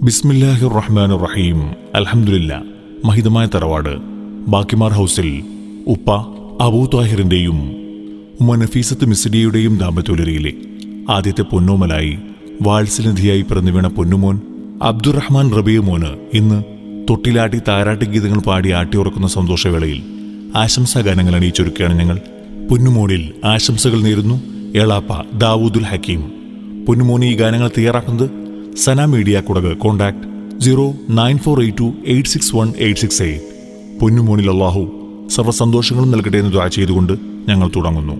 ബിസ്മില്ലാഹിർ റഹ്മാനിർ റഹീം. അൽഹംദുലില്ലാ. മഹിതമായ തറവാട് ബാക്കിമാർ ഹൗസിൽ ഉപ്പ അബൂ താഹിറിന്റെയും ഉമ്മ നഫീസത്ത് മിസ്രിയുടെയും ദാമ്പത്യോലരിയിലെ ആദ്യത്തെ പൊന്നോമലായി വാത്സല്യധിയായി പിറന്നു വീണ പൊന്നുമോൻ അബ്ദുറഹ്മാൻ റബിയ മോന് ഇന്ന് തൊട്ടിലാട്ടി താരാട്ടി ഗീതങ്ങൾ പാടി ആട്ടിയുറക്കുന്ന സന്തോഷവേളയിൽ ആശംസാഗാനങ്ങൾ അണിയിച്ചൊരുക്കുകയാണ് ഞങ്ങൾ. പൊന്നുമോനിൽ ആശംസകൾ നേരുന്നു എളാപ്പ ദാവൂദുൽ ഹക്കീം. പൊന്നുമോനി ഈ ഗാനങ്ങൾ തയ്യാറാക്കുന്നത് സന മീഡിയ കുടക്. കോൺടാക്ട് 09482861868. പൊന്നുമോനിൽ അല്ലാഹു സർവ്വ സന്തോഷങ്ങളും നൽകട്ടെ എന്ന് ദുആ ചെയ്തുകൊണ്ട് ഞങ്ങൾ തുടങ്ങുന്നു.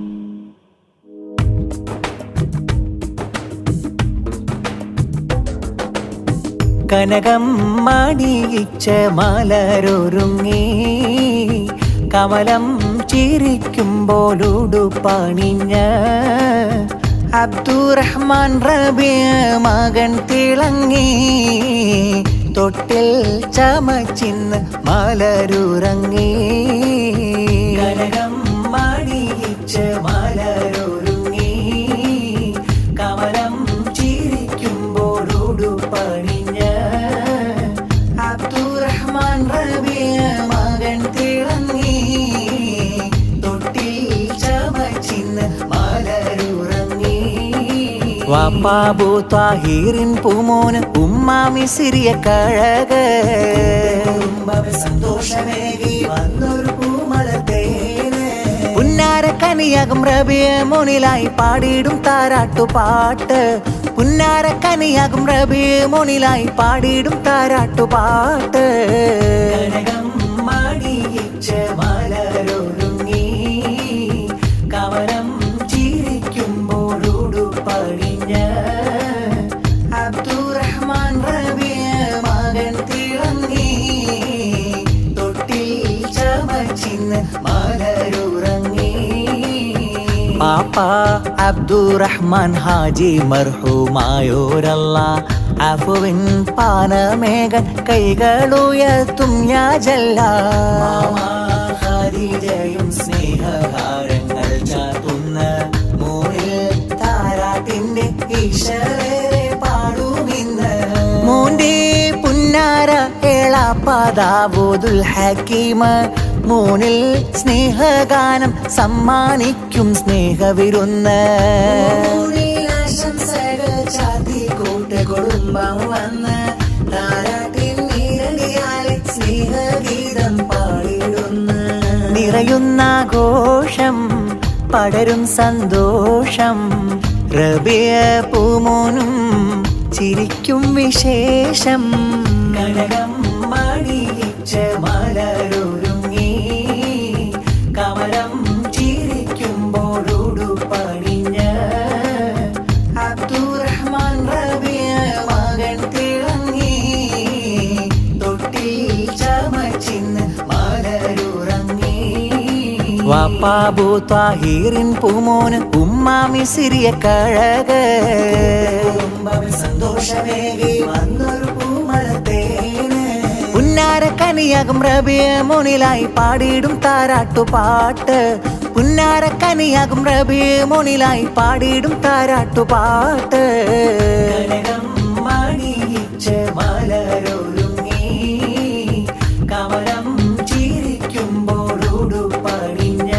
കനകം മാടിയിച്ച മലരൊരുങ്ങി കമലം ചിരിക്കുമ്പോളുടുപണിഞ്ഞ അബ്ദുറഹ്മാൻ റബിയ മകൻ തിളങ്ങി തൊട്ടിൽ ചമച്ചിന്ന് മലരുറങ്ങി. കനകം മാടിയിച്ച മലരൊരുങ്ങി കമലം ചിരിക്കുമ്പോളുടുപണിഞ്ഞ അബ്ദുറഹ്മാൻ റബിയ മകൻ തിളങ്ങി തൊട്ടിൽ ചമച്ചിന്ന് മലരുറങ്ങി. വാപ്പാബു താഹിറിൻ പൂമോന് ഉമ്മ മിസ്രിയ കഴക സന്തോഷമേകി വന്നൊരു പൂമലത്തേന് പുന്നാര കനിയാകും റബിയ മോനിലായി പാടിയിടും താരാട്ടുപാട്ട്. പുന്നാര കനിയാകും റബിയ മോനിലായി പാടിയിടും താരാട്ടുപാട്ട്. കനകം മാടിയിച്ച മലരൊരുങ്ങി കമലം ചിരിക്കുമ്പോളുടുപണിഞ്ഞ അബ്ദുറഹ്മാൻ റബിയ മകൻ തിളങ്ങി തൊട്ടിൽ ചമച്ചിന്ന് മലരുറങ്ങി. പാപ്പ അബ്ദുറഹ്മാൻ ഹാജി മർഹൂമായോരല്ല അഫുവിൻ പാനമേഘൻ കൈകളുയർത്തും യാജല്ല. ഖദീജയും സ്നേഹഹാരങ്ങൾ ചാർത്തുന്ന മോനിൽ താരാട്ടിന്റെ ഈശ്വരരെ പാടുമിന്ന്. മോന്റെ പുന്നാര എളാപ്പ ദാവൂദുൽ ഹക്കീം മോനിൽ സ്നേഹഗാനം സമ്മാനിക്കും സ്നേഹവിരുന്ന്. ആശംസകൾ ചാത്തി കൂട്ടുകുടുംബം വന്ന് താരാട്ടിൻ നീരടിയാലെ സ്നേഹഗീതം പാടിടുന്ന. നിറയുന്നാഘോഷം പടരും സന്തോഷം റബിയ പൂമോനും ചിരിക്കും വിശേഷം. കനകം മാടിയിച്ച മലരൊരുങ്ങി കമലം ചിരിക്കുമ്പോളുടുപണിഞ്ഞ അബ്ദുറഹ്മാൻ റബിയ മകൻ തിളങ്ങി തൊട്ടിൽ ചമച്ചിന്ന് മലരുറങ്ങി. വാപ്പാബു താഹിറിൻ പൂമോന് ഉമ്മ മിസ്രിയ കഴക സന്തോഷമേകി വന്നൊരു പൂമലത്തേന് പുന്നാര കനിയാകും റബിയ മോനിലായി പാടിയിടും താരാട്ടുപാട്ട്. പുന്നാര കനിയാകും റബിയ മോനിലായി പാടിയിടും താരാട്ടുപാട്ട്. കനകം മാടിയിച്ച മലരൊരുങ്ങി കമലം ചിരിക്കുമ്പോളുടുപണിഞ്ഞ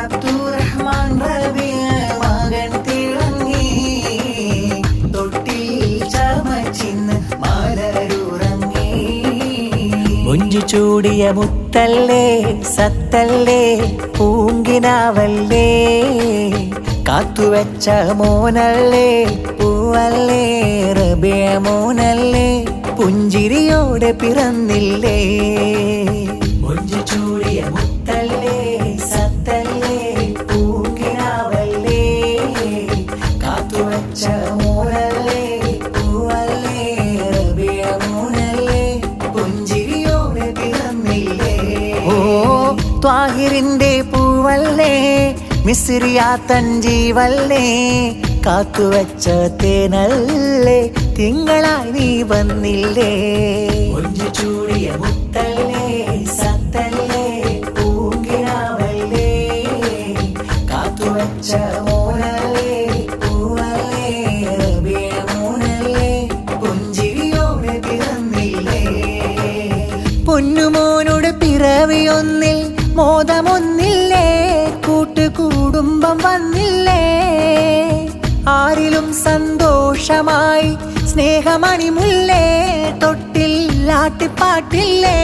അബ്ദുറഹ്മാൻ റബിയ മകൻ തിളങ്ങി തൊട്ടിൽ ചമച്ചിന്ന് മലരുറങ്ങി. മുഞ്ചു ചൂടിയ മുത്തല്ലേ സത്തല്ലേ പൂങ്കിനാവല്ലേ കാത്തുവെച്ച മോനല്ലേ പൂവല്ലേ റബിയ മോനല്ലേ പുഞ്ചിരിയോടെ പിറന്നില്ലേ. മുഞ്ചു ചൂടിയ മുത്തല്ലേ സത്തല്ലേ പൂങ്കിനാവല്ലേ കാത്തുവെച്ച മോനല്ലേ പൂവല്ലേ റബിയ മോനല്ലേ പുഞ്ചിരിയോടെ പിറന്നില്ലേ. ഓ ത്വാഹിറിന്റെ പൂവല്ലേ മിസ്രിയ തഞ്ചീവല്ലേ കാത്തുവെച്ച തേനല്ലേ തിങ്കളായി നീ വന്നില്ലേ. ഒഞ്ചു ചൂടിയ മുത്തല്ലേ സത്തല്ലേ പൂങ്കിനാവല്ലേ കാത്തുവെച്ച മോനല്ലേ പൂവല്ലേ റബിയ മോനല്ലേ പുഞ്ച പൊന്നുമോനോട് പിറവിയൊന്നിൽ മോദമൊന്നില്ലേ, കൂട്ടുകുടുംബം വന്നില്ലേ, ആരിലും സന്തോഷമായി സ്നേഹമണിമുല്ലേ, തൊട്ടിൽ ആട്ടിപ്പാട്ടില്ലേ.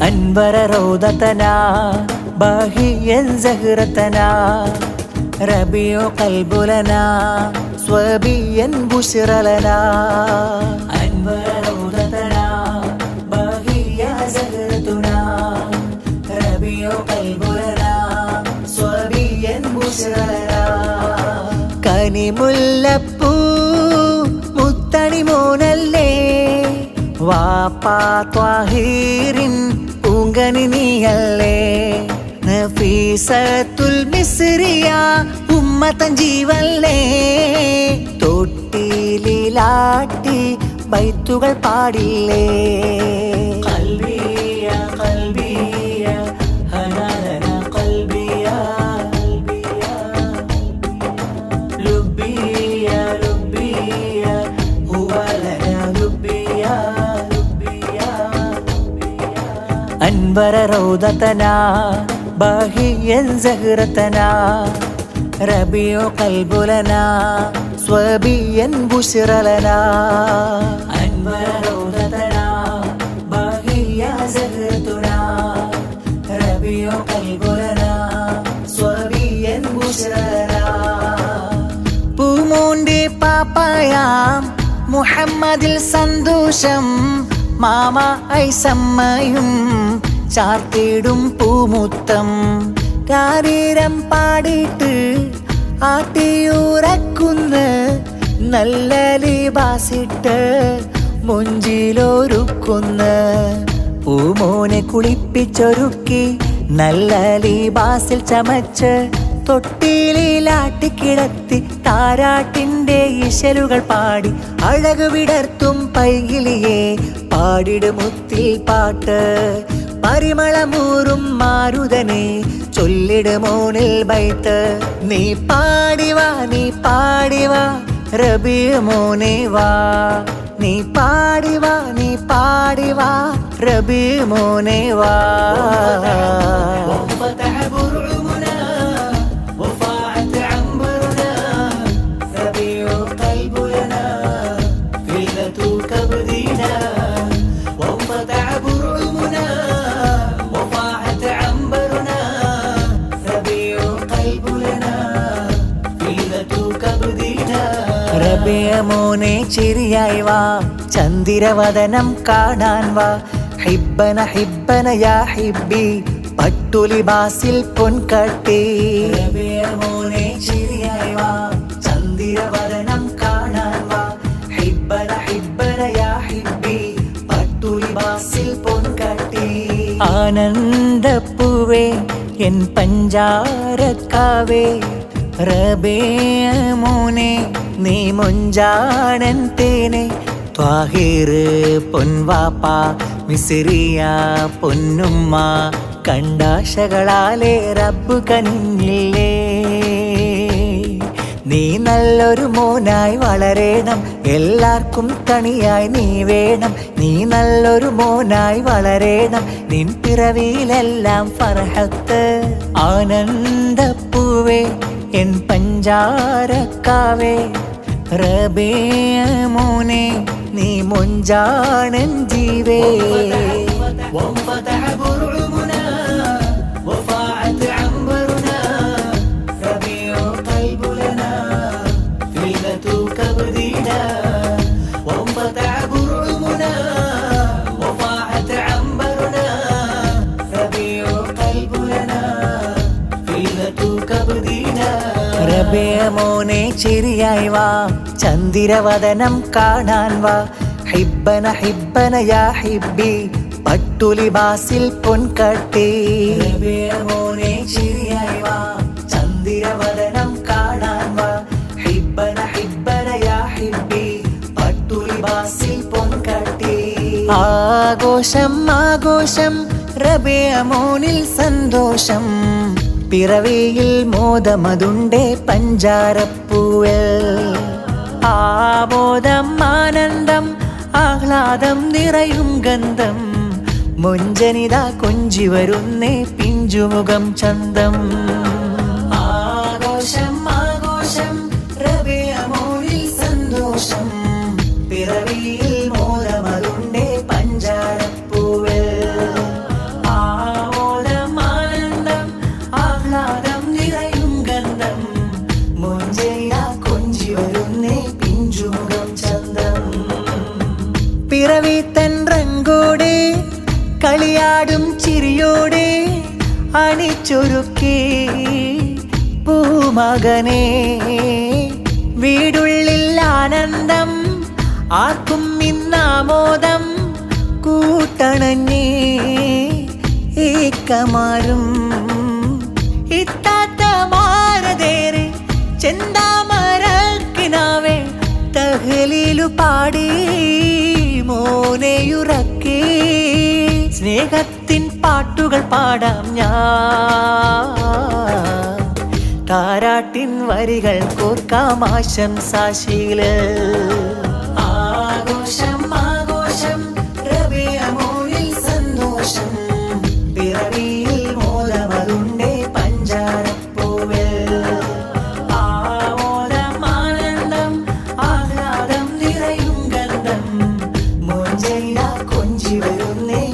أنبر روضتنا باهيا زهرتنا ربيع قلب لنا صبيا بشر لنا. أنبر روضتنا باهيا زهرتنا ربيع قلب لنا صبيا بشر لنا. കനിമുല്ലപ്പൂ മുത്തണി മോനല്ലേ, വാപ്പാ ത്വാഹീറിൻ പൂങ്കനി നീയല്ലേ, നഫീസത്തുൽ മിസ്രിയ ഉമ്മത്തൻ ജീവല്ലേ, തൊട്ടിലാട്ടി ബൈത്തുകൾ പാടില്ലേ. ഖൽബിയ ഖൽബിയ ഹനാലന ഖൽബിയ ലുബ്ബിയ ലുബ്ബിയ ഹുവലന ലുബ്ബിയ. أنبر روضتنا باهيا زهرتنا ربيع قلب لنا صبيا بشر لنا. أنبر روضتنا باهيا زهرتنا ربيع قلب لنا صبيا بشر لنا. പൂമോന്റെ പാപ്പായാം മുഹമ്മദിൽ സന്തോഷം, മാമ ഐസമ്മയും ചാർത്തിടും പൂമുത്തം, കാരീരം പാടിയിട്ട് ആട്ടിയുറക്കുന്ന നല്ല ലിബാസിട്ട് മുഞ്ചിലൊരുക്കുന്ന, പൂമോനെ കുളിപ്പിച്ചൊരുക്കി നല്ല ലിബാസിൽ ചമച്ച് തൊട്ടിലാട്ടിക്കിടത്തി താരാട്ടിന്റെ ഇശലുകൾ പാടി അഴകു വിടർത്തും പൈകിളിയെ പാടിടുമുത്തിൽ പാട്ട്, പരിമളമൂറും മാരുതനെ ചൊല്ലിടുമോനിൽ ബൈത്ത്. നീ പാടിവാ നീ പാടിവാ റബീഉ മോനെ വാ, നീ പാടിവാ നീ പാടിവാ റബീഉ മോനെ വാ. റബീഉ മോനെ ചിരിയായി വാ, ചന്ദിരവദനം കാണാൻ വാ, ഹിബ്ബന ഹിബ്ബന യാ ഹിബ്ബി പട്ടുലിബാസിൽ പൊൻകട്ടി. റബീഉ മോനെ ചിരിയായി വാ, ചന്ദിരവദനം കാണാൻ വാ, ഹിബ്ബന ഹിബ്ബന യാ ഹിബ്ബി പട്ടുലിബാസിൽ പൊൻകട്ടി. ആനന്ദപ്പൂവേ എൻ പഞ്ചാരക്കാവേ റബീഉ മോനെ നീ മൊഞ്ചാടൻ തേനെ, ത്വാഹിർ പൊൻവാപ്പ മിസ്രിയ പൊന്നുമ്മ കണ്ടാശകളാലെ റബ്ബ് കനിഞ്ഞില്ലേ. നീ നല്ലൊരു മോനായി വളരേണം, എല്ലാവർക്കും തണിയായി നീ വേണം, നീ നല്ലൊരു മോനായി വളരേണം, നിൻ പിറവിയിലെല്ലാം ഫർഹത്ത്. ആനന്ദപ്പൂവേ എൻ പഞ്ചാരക്കാവേ റബീഉ മോനെ നീ മൊഞ്ചാണൻ ജീവേ. റബീഉ മോനെ ചിരിയായി വാ, ചന്ദിരവദനം കാണാൻ വാ, ഹിബ്ബന ഹിബ്ബന യാ ഹിബ്ബി പട്ടുലിബാസിൽ പൊൻകട്ടി മോനെ ചിരിയായി വാ ചന്ദ്രവദനം കാണാൻ വാ ഹിബ്ബന ഹിബ്ബന യാ ഹിബ്ബി പട്ടുലിബാസിൽ പൊൻകട്ടി ആഘോഷം ആഘോഷം റബിയ മോനിൽ സന്തോഷം പിറവിയിൽ മോദമതുണ്ടേ പഞ്ചാരപ്പൂവൽ ആമോദം ആനന്ദം ആഹ്ലാദം നിറയും ഗന്ധം മുഞ്ചനിത കൊഞ്ചി വരുന്നേ പിഞ്ചുമുഖം ചന്തം ആഘോഷം ആഘോഷം റബിയ മോനിൽ സന്തോഷം പിറവിയിൽ മോദമതുണ്ടേ പഞ്ചാരപ്പൂവൽ ആമോദം ആനന്ദം ആഹ്ലാദം നിറയും ഗന്ധം മുഞ്ചനിത കൊഞ്ചി വരുന്നേ പിഞ്ചുമുഖം ചന്തം പിറവി തൻ റങ്കോടെ കളിയാടും ചിരിയോടെ അണിച്ചൊരുക്കി പൂമകനെ വീടുള്ളിൽ ആനന്ദം ആർക്കും ഇന്നാമോദം കൂട്ടണഞ്ഞേ ഏക്കമാരും ഇത്താത്ത മാരതേറെ ചെന്താമരക്കിനാവേ തഹ്ലീലു പാടി മോനെയുറക്കി സ്നേഹത്തിൻ പാട്ടുകൾ പാടാം ഞാൻ താരാട്ടിൻ വരികൾ കോർക്കാം ആശംസാശീല് ആഘോഷം ആഘോഷം റബിയ മോനിൽ സന്തോഷം പിറവിയിൽ മോദമതുണ്ടേ പഞ്ചാരപ്പൂവൽ ആമോദം ആനന്ദം ആഹ്ലാദം നിറയും ഗന്ധം മുഞ്ചൈന കൊഞ്ചി വരുന്നേ